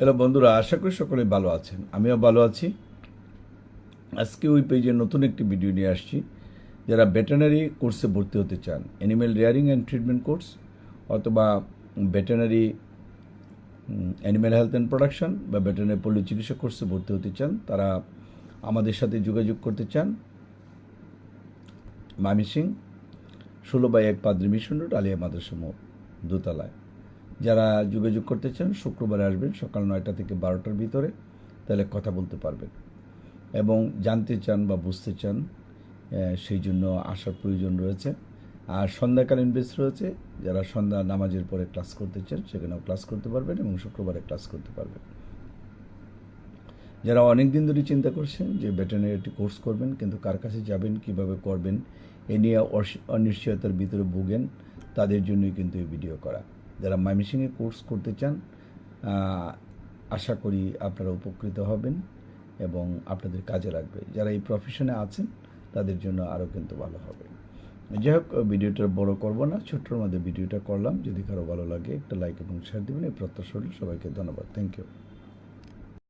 Hello বন্ধুরা, আশা করি সকলে ভালো আছেন। আমিও ভালো আছি। আজকে ওই পেজে নতুন একটি ভিডিও নিয়ে আসছি। যারা ভেটেরিনারি কোর্সে ভর্তি হতে চান, animal rearing and treatment course অথবা veterinary animal health and production বা ভেটেরিনারি পল্লী চিকিৎসা কোর্সে ভর্তি হতে চান, তারা আমাদের সাথে যোগাযোগ করতে চান। ময়মনসিংহ 16/1 পাদ্রী মিশন রোড, আলিয়া মাদ্রাসা মোড়, দোতলায়। যারা যোগাযোগ করতে চান শুক্রবারে আসবেন সকাল 9টা থেকে 12টার ভিতরে, তাহলে কথা বলতে পারবেন। এবং জানতে চান বা বুঝতে চান, সেই জন্য আসার প্রয়োজন রয়েছে। আর সন্ধ্যাকালীন বেস রয়েছে, যারা সন্ধ্যা নামাজের পরে ক্লাস করতে চান সেখানেও ক্লাস করতে পারবেন এবং শুক্রবারে ক্লাস করতে পারবেন। যারা অনেক দিন ধরে চিন্তা করছেন যে ভেটেরিনারি একটি কোর্স করবেন, কিন্তু কার কাছে যাবেন, কিভাবে করবেন, এ নিয়ে অনিশ্চয়তার ভিতরে ভোগেন, তাদের জন্যই কিন্তু এই ভিডিও করা। যারা ময়মনসিংহে কোর্স করতে চান, আশা করি আপনারা উপকৃত হবেন এবং আপনাদের কাজে লাগবে। যারা এই প্রফেশনে আছেন তাদের জন্য আরও কিন্তু ভালো হবে। যাই হোক, ভিডিওটা বড় করব না, ছোট্টর মধ্যে ভিডিওটা করলাম। যদি কারো ভালো লাগে একটা লাইক এবং শেয়ার দেবেন, এই প্রত্যাশা হলো। সবাইকে ধন্যবাদ। Thank you.